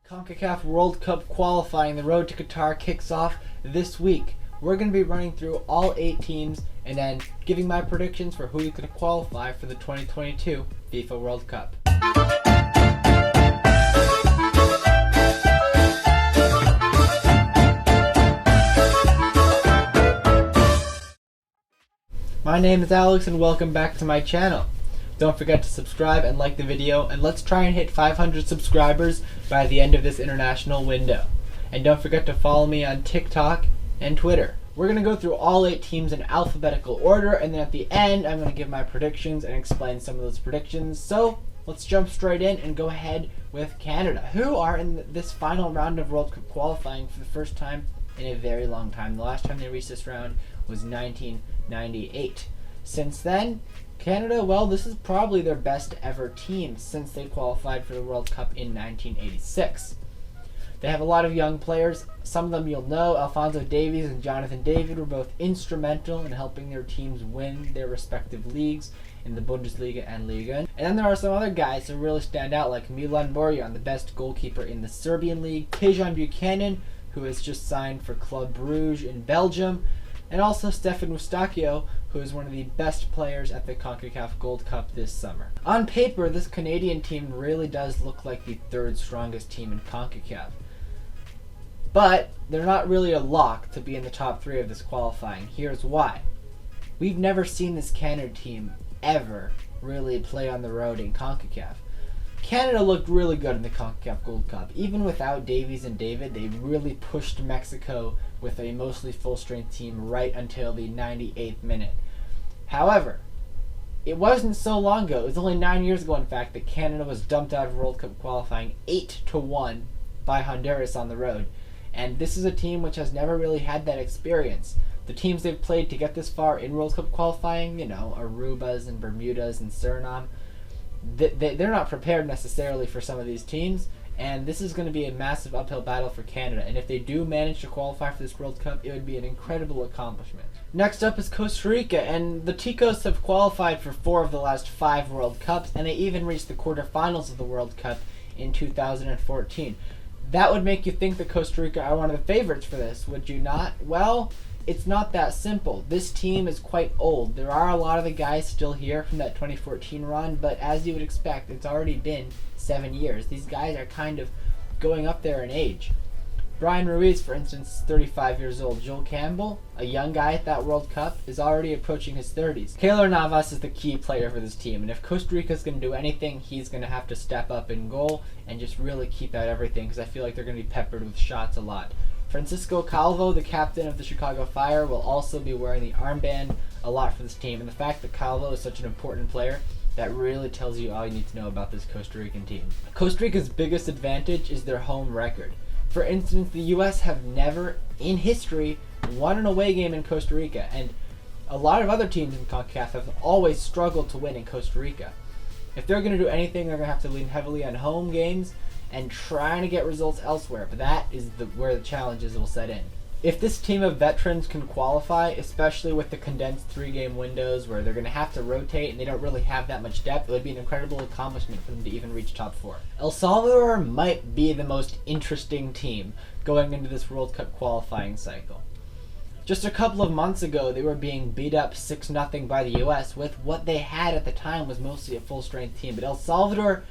CONCACAF World Cup qualifying, the road to Qatar kicks off this week. We're going to be running through all 8 teams and then giving my predictions for who is going to qualify for the 2022 FIFA World Cup. My name is Alex and welcome back to my channel. Don't forget to subscribe and like the video, and let's try and hit 500 subscribers by the end of this international window. And don't forget to follow me on TikTok and Twitter. We're going to go through all 8 teams in alphabetical order, and then at the end I'm going to give my predictions and explain some of those predictions. So let's jump straight in and go ahead with Canada, who are in this final round of World Cup qualifying for the first time in a very long time. The last time they reached this round was 1998. Since then, Canada, well, this is probably their best ever team since they qualified for the World Cup in 1986. They have a lot of young players. Some of them you'll know. Alphonso Davies and Jonathan David were both instrumental in helping their teams win their respective leagues in the Bundesliga and Liga. And then there are some other guys who really stand out, like Milan Borjan, the best goalkeeper in the Serbian league, Tejan Buchanan, who has just signed for Club Brugge in Belgium, and also Stefan Eustáquio, who is one of the best players at the CONCACAF Gold Cup this summer. On paper, this Canadian team really does look like the 3rd strongest team in CONCACAF. But they're not really a lock to be in the top 3 of this qualifying. Here's why. We've never seen this Canada team ever really play on the road in CONCACAF. Canada looked really good in the CONCACAF Gold Cup. Even without Davies and David, they really pushed Mexico with a mostly full-strength team right until the 98th minute. However, it wasn't so long ago, it was only 9 years ago in fact, that Canada was dumped out of World Cup qualifying 8-1 by Honduras on the road. And this is a team which has never really had that experience. The teams they've played to get this far in World Cup qualifying, Arubas and Bermudas and Suriname, they're not prepared necessarily for some of these teams, and this is going to be a massive uphill battle for Canada. And if they do manage to qualify for this World Cup, it would be an incredible accomplishment. Next up is Costa Rica, and the Ticos have qualified for 4 of the last 5 World Cups, and they even reached the quarterfinals of the World Cup in 2014. That would make you think that Costa Rica are one of the favorites for this, would you not? Well, it's not that simple. This team is quite old. There are a lot of the guys still here from that 2014 run, but as you would expect, it's already been 7 years. These guys are kind of going up there in age. Brian Ruiz, for instance, is 35 years old. Joel Campbell, a young guy at that World Cup, is already approaching his 30s. Keylor Navas is the key player for this team, and if Costa Rica is going to do anything, he's going to have to step up in goal and just really keep out everything, because I feel like they're going to be peppered with shots a lot. Francisco Calvo, the captain of the Chicago Fire, will also be wearing the armband a lot for this team, and the fact that Calvo is such an important player, that really tells you all you need to know about this Costa Rican team. Costa Rica's biggest advantage is their home record. For instance, the U.S. have never, in history, won an away game in Costa Rica, and a lot of other teams in CONCACAF have always struggled to win in Costa Rica. If they're going to do anything, they're going to have to lean heavily on home games and trying to get results elsewhere, but that is where the challenges will set in. If this team of veterans can qualify, especially with the condensed 3-game windows where they're going to have to rotate and they don't really have that much depth, it would be an incredible accomplishment for them to even reach top 4. El Salvador might be the most interesting team going into this World Cup qualifying cycle. Just a couple of months ago, they were being beat up 6-0 by the U.S. with what they had at the time was mostly a full-strength team, but El Salvador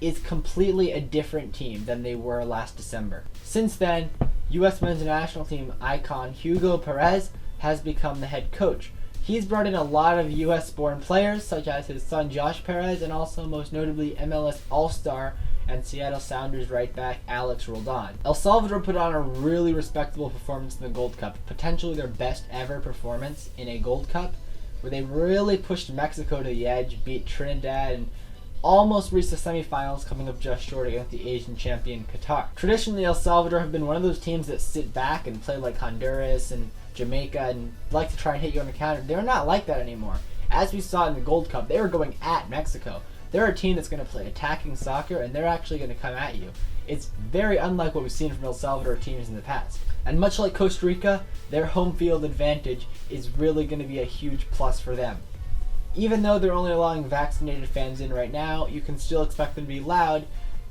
is completely a different team than they were last December. Since then, U.S. men's national team icon Hugo Perez has become the head coach. He's brought in a lot of U.S.-born players, such as his son Josh Perez, and also most notably MLS All-Star and Seattle Sounders right back Alex Roldan. El Salvador put on a really respectable performance in the Gold Cup, potentially their best ever performance in a Gold Cup, where they really pushed Mexico to the edge, beat Trinidad, and almost reached the semifinals, coming up just short against the Asian champion Qatar. Traditionally, El Salvador have been one of those teams that sit back and play like Honduras and Jamaica and like to try and hit you on the counter. They're not like that anymore. As we saw in the Gold Cup, they were going at Mexico. They're a team that's going to play attacking soccer, and they're actually going to come at you. It's very unlike what we've seen from El Salvador teams in the past. And much like Costa Rica, their home field advantage is really going to be a huge plus for them. Even though they're only allowing vaccinated fans in right now, you can still expect them to be loud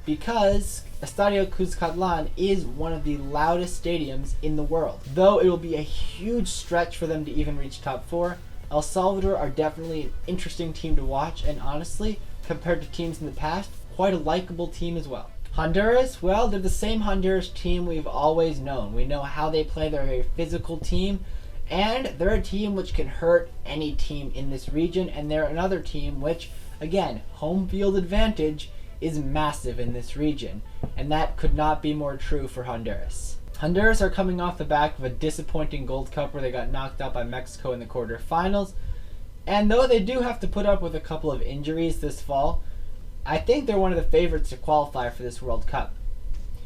because Estadio Cuscatlan is one of the loudest stadiums in the world. Though it will be a huge stretch for them to even reach top 4, El Salvador are definitely an interesting team to watch, and honestly, compared to teams in the past, quite a likable team as well. Honduras, well, they're the same Honduras team we've always known. We know how they play. They're a very physical team, and they're a team which can hurt any team in this region, and they're another team which, again, home field advantage is massive in this region, and that could not be more true for Honduras. Honduras are coming off the back of a disappointing Gold Cup where they got knocked out by Mexico in the quarterfinals, and though they do have to put up with a couple of injuries this fall, I think they're one of the favorites to qualify for this World Cup.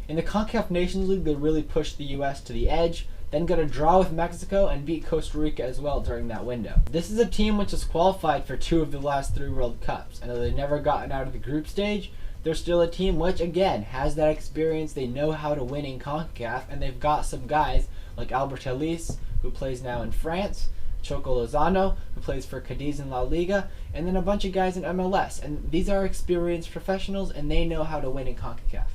In the CONCACAF Nations League, they really pushed the U.S. to the edge, then got a draw with Mexico and beat Costa Rica as well during that window. This is a team which has qualified for 2 of the last 3 World Cups, and though they've never gotten out of the group stage, they're still a team which, again, has that experience. They know how to win in CONCACAF, and they've got some guys like Albert Ellis, who plays now in France, Choco Lozano, who plays for Cadiz in La Liga, and then a bunch of guys in MLS. And these are experienced professionals, and they know how to win in CONCACAF.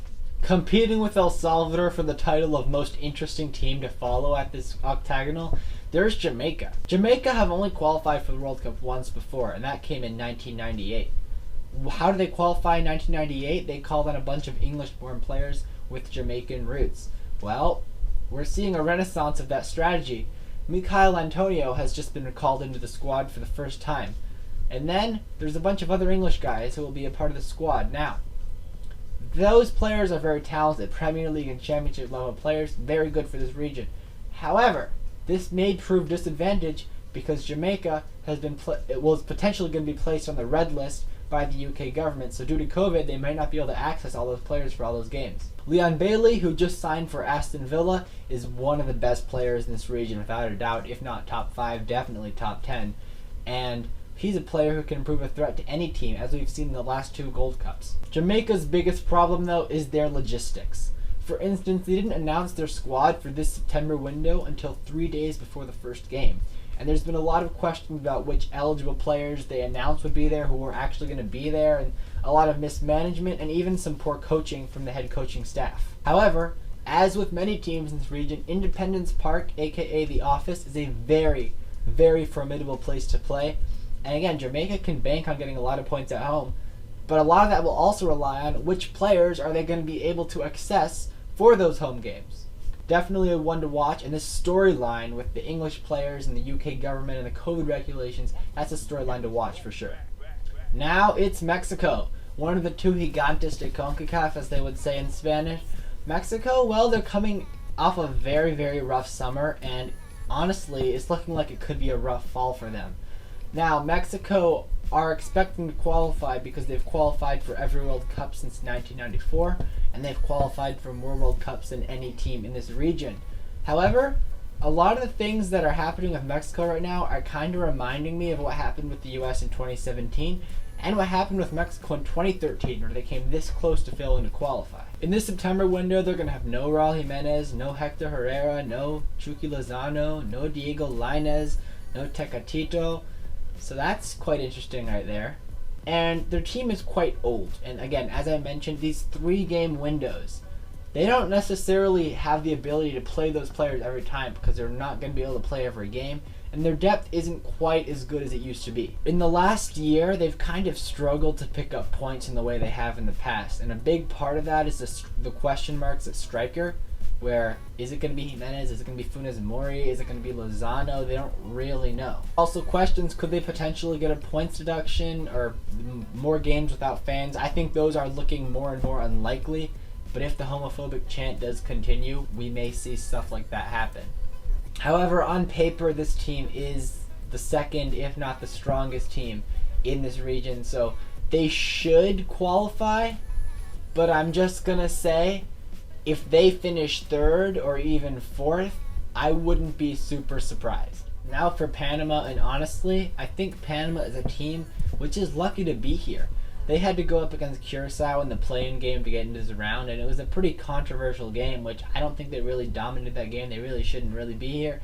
Competing with El Salvador for the title of most interesting team to follow at this Octagonal, there's Jamaica. Jamaica have only qualified for the World Cup once before, and that came in 1998. How did they qualify in 1998? They called on a bunch of English-born players with Jamaican roots. Well, we're seeing a renaissance of that strategy. Mikhail Antonio has just been called into the squad for the first time. And then there's a bunch of other English guys who will be a part of the squad. Now, those players are very talented, Premier League and Championship level players, very good for this region. However, this may prove disadvantage because Jamaica was potentially going to be placed on the red list by the UK government, so due to COVID, they might not be able to access all those players for all those games. Leon Bailey, who just signed for Aston Villa, is one of the best players in this region without a doubt, if not top 5, definitely top 10. And he's a player who can prove a threat to any team, as we've seen in the last 2 Gold Cups. Jamaica's biggest problem, though, is their logistics. For instance, they didn't announce their squad for this September window until 3 days before the first game. And there's been a lot of questions about which eligible players they announced would be there, who were actually going to be there, and a lot of mismanagement and even some poor coaching from the head coaching staff. However, as with many teams in this region, Independence Park, aka the Office, is a very, very formidable place to play. And again, Jamaica can bank on getting a lot of points at home, but a lot of that will also rely on which players are they going to be able to access for those home games. Definitely a one to watch, and this storyline with the English players and the UK government and the COVID regulations, that's a storyline to watch for sure. Now it's Mexico, one of the 2 gigantes de CONCACAF, as they would say in Spanish. Mexico, well, they're coming off a very, very rough summer, and honestly, it's looking like it could be a rough fall for them. Now, Mexico are expecting to qualify because they've qualified for every World Cup since 1994, and they've qualified for more World Cups than any team in this region. However, a lot of the things that are happening with Mexico right now are kind of reminding me of what happened with the U.S. in 2017 and what happened with Mexico in 2013, where they came this close to failing to qualify. In this September window, they're going to have no Raul Jimenez, no Hector Herrera, no Chucky Lozano, no Diego Lainez, no Tecatito. So that's quite interesting right there. And their team is quite old. And again, as I mentioned, these 3-game windows, they don't necessarily have the ability to play those players every time because they're not going to be able to play every game. And their depth isn't quite as good as it used to be. In the last year, they've kind of struggled to pick up points in the way they have in the past. And a big part of that is the question marks at striker, where is it going to be Jimenez, is it going to be Funes Mori, is it going to be Lozano? They don't really know. Also questions, could they potentially get a points deduction or more games without fans? I think those are looking more and more unlikely, but if the homophobic chant does continue, we may see stuff like that happen. However, on paper, this team is the second, if not the strongest team in this region, so they should qualify, but I'm just going to say, if they finish 3rd or even 4th, I wouldn't be super surprised. Now for Panama, and honestly, I think Panama is a team which is lucky to be here. They had to go up against Curacao in the play-in game to get into this round, and it was a pretty controversial game, which I don't think they really dominated that game. They really shouldn't really be here.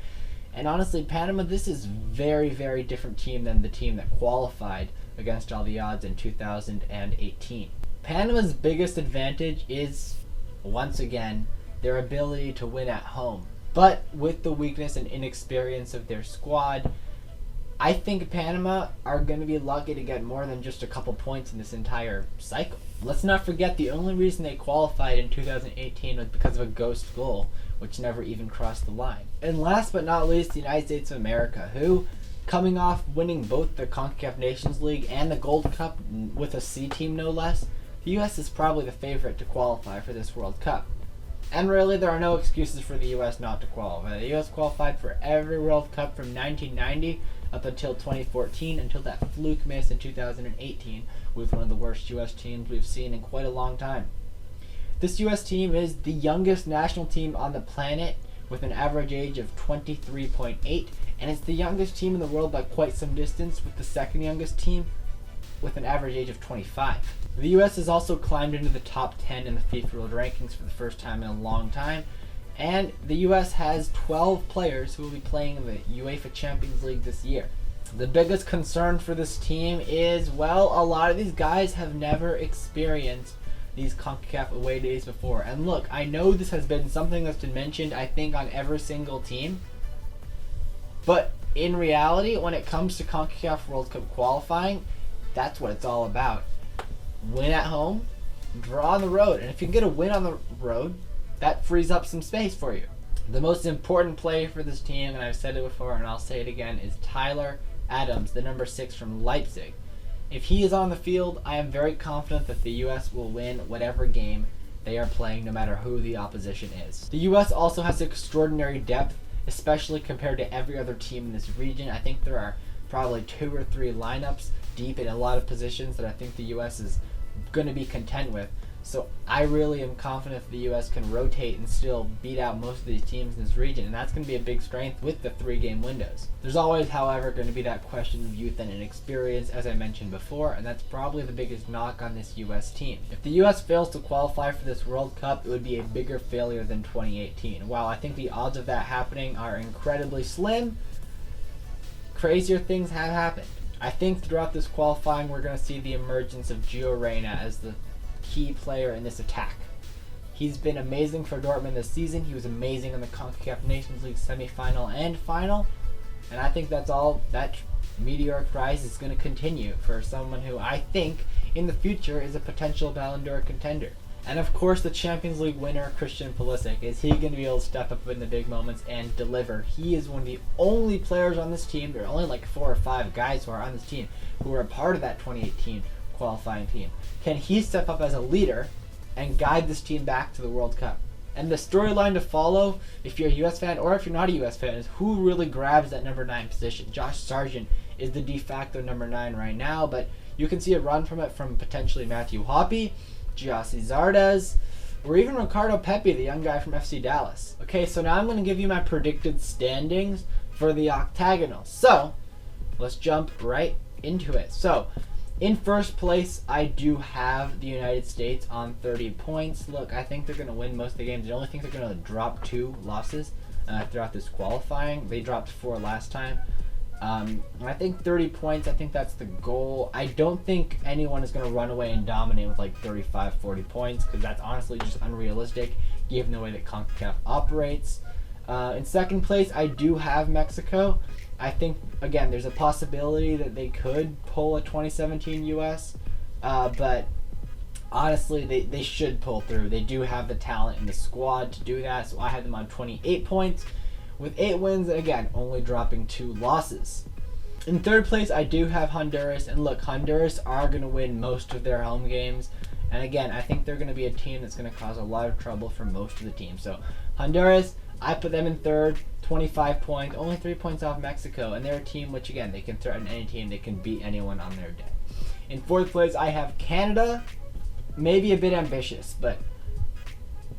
And honestly, Panama, this is very, very different team than the team that qualified against all the odds in 2018. Panama's biggest advantage is, once again, their ability to win at home. But with the weakness and inexperience of their squad, I think Panama are going to be lucky to get more than just a couple points in this entire cycle. Let's not forget the only reason they qualified in 2018 was because of a ghost goal, which never even crossed the line. And last but not least, the United States of America, who, coming off winning both the CONCACAF Nations League and the Gold Cup with a C team no less, the U.S. is probably the favorite to qualify for this World Cup. And really, there are no excuses for the U.S. not to qualify. The U.S. qualified for every World Cup from 1990 up until 2014, until that fluke miss in 2018 with one of the worst U.S. teams we've seen in quite a long time. This U.S. team is the youngest national team on the planet with an average age of 23.8, and it's the youngest team in the world by quite some distance, with the second youngest team with an average age of 25. The U.S. has also climbed into the top 10 in the FIFA World Rankings for the first time in a long time, and the U.S. has 12 players who will be playing in the UEFA Champions League this year. The biggest concern for this team is, well, a lot of these guys have never experienced these CONCACAF away days before. And look, I know this has been something that's been mentioned, I think, on every single team, but in reality, when it comes to CONCACAF World Cup qualifying, that's what it's all about. Win at home, draw on the road. And if you get a win on the road, that frees up some space for you. The most important player for this team, and I've said it before and I'll say it again, is Tyler Adams, the number 6 from Leipzig. If he is on the field, I am very confident that the U.S. will win whatever game they are playing, no matter who the opposition is. The U.S. also has extraordinary depth, especially compared to every other team in this region. I think there are probably 2 or 3 lineups deep in a lot of positions that I think the U.S. is going to be content with. So I really am confident that the U.S. can rotate and still beat out most of these teams in this region, and that's going to be a big strength with the 3-game windows. There's always, however, going to be that question of youth and inexperience, as I mentioned before, and that's probably the biggest knock on this U.S. team. If the U.S. fails to qualify for this World Cup, it would be a bigger failure than 2018. While I think the odds of that happening are incredibly slim, crazier things have happened. I think throughout this qualifying, we're going to see the emergence of Gio Reyna as the key player in this attack. He's been amazing for Dortmund this season. He was amazing in the CONCACAF Nations League semifinal and final, and I think that's all that meteoric rise is going to continue for someone who I think in the future is a potential Ballon d'Or contender. And of course, the Champions League winner, Christian Pulisic, is he going to be able to step up in the big moments and deliver? He is one of the only players on this team. There are only like 4 or 5 guys who are on this team who are a part of that 2018 qualifying team. Can he step up as a leader and guide this team back to the World Cup? And the storyline to follow, if you're a U.S. fan or if you're not a U.S. fan, is who really grabs that number 9 position. Josh Sargent is the de facto number 9 right now, but you can see a run from it from potentially Matthew Hoppe, Giassi Zardes, or even Ricardo Pepi, the young guy from FC Dallas. Okay, so now I'm going to give you my predicted standings for the Octagonal. So, let's jump right into it. So, in first place, I do have the United States on 30 points. Look, I think they're going to win most of the games. I only think they're going to drop 2 losses throughout this qualifying. They dropped 4 last time. I think 30 points, I think that's the goal. I don't think anyone is going to run away and dominate with like 35, 40 points, because that's honestly just unrealistic given the way that CONCACAF operates. In second place, I do have Mexico. I think, again, there's a possibility that they could pull a 2017 U.S., but honestly, they should pull through. They do have the talent in the squad to do that, so I have them on 28 points. With 8 wins, and again, only dropping 2 losses. In third place, I do have Honduras, and look, Honduras are going to win most of their home games, and again, I think they're going to be a team that's going to cause a lot of trouble for most of the teams. So, Honduras, I put them in third, 25 points, only 3 points off Mexico, and they're a team which, again, they can threaten any team, they can beat anyone on their day. In fourth place, I have Canada, maybe a bit ambitious, but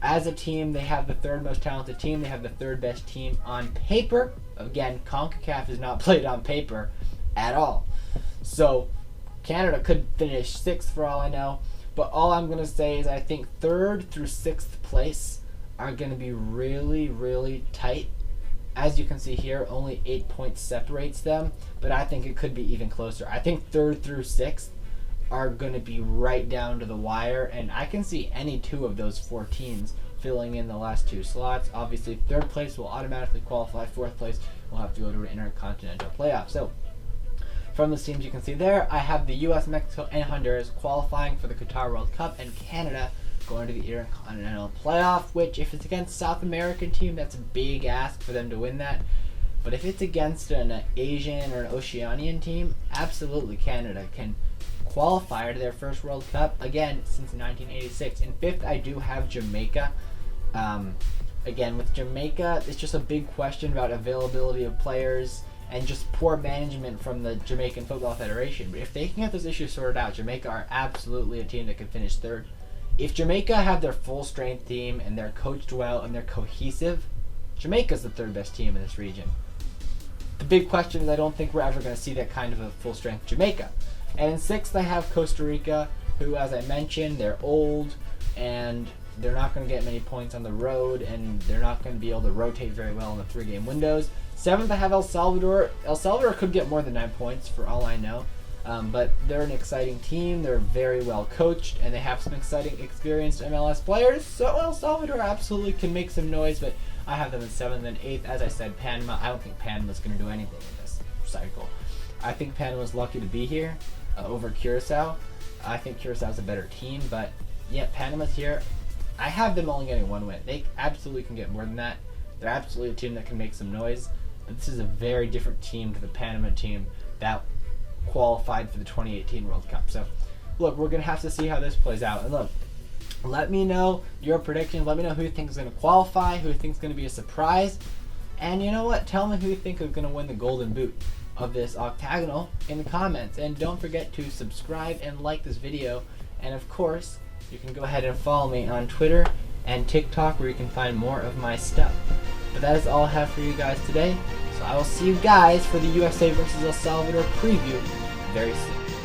as a team, they have the 3rd most talented team. They have the 3rd best team on paper. Again, CONCACAF is not played on paper at all. So, Canada could finish 6th for all I know. But all I'm going to say is I think 3rd through 6th place are going to be really, really tight. As you can see here, only 8 points separates them. But I think it could be even closer. I think 3rd through 6th are going to be right down to the wire, and I can see any two of those four teams filling in the last two slots. Obviously, third place will automatically qualify. Fourth place will have to go to an intercontinental playoff. So, from the teams you can see there, I have the U.S., Mexico, and Honduras qualifying for the Qatar World Cup, and Canada going to the intercontinental playoff, which, if it's against a South American team, that's a big ask for them to win that. But if it's against an Asian or an Oceanian team, absolutely Canada can qualify to their first World Cup, again, since 1986. In fifth, I do have Jamaica. Again, with Jamaica, it's just a big question about availability of players and just poor management from the Jamaican Football Federation. But if they can get those issues sorted out, Jamaica are absolutely a team that can finish third. If Jamaica have their full strength team and they're coached well and they're cohesive, Jamaica's the third best team in this region. The big question is I don't think we're ever going to see that kind of a full strength Jamaica. And in sixth, I have Costa Rica, who, as I mentioned, they're old and they're not going to get many points on the road, and they're not going to be able to rotate very well in the 3-game windows. Seventh, I have El Salvador. El Salvador could get more than 9 points for all I know, but they're an exciting team. They're very well coached, and they have some exciting, experienced MLS players. So El Salvador absolutely can make some noise, but I have them in seventh and eighth. As I said, Panama. I don't think Panama's going to do anything in this cycle. I think Panama's lucky to be here over Curacao. I think Curaçao's a better team, but yeah, Panama's here. I have them only getting one win. They absolutely can get more than that. They're absolutely a team that can make some noise. But this is a very different team to the Panama team that qualified for the 2018 World Cup. So, look, we're going to have to see how this plays out. And look, let me know your predictions. Let me know who you think is going to qualify, who you think is going to be a surprise. And you know what? Tell me who you think is going to win the Golden Boot of this Octagonal in the comments. And don't forget to subscribe and like this video. And of course, you can go ahead and follow me on Twitter and TikTok, where you can find more of my stuff. But that is all I have for you guys today. So I will see you guys for the USA versus El Salvador preview very soon.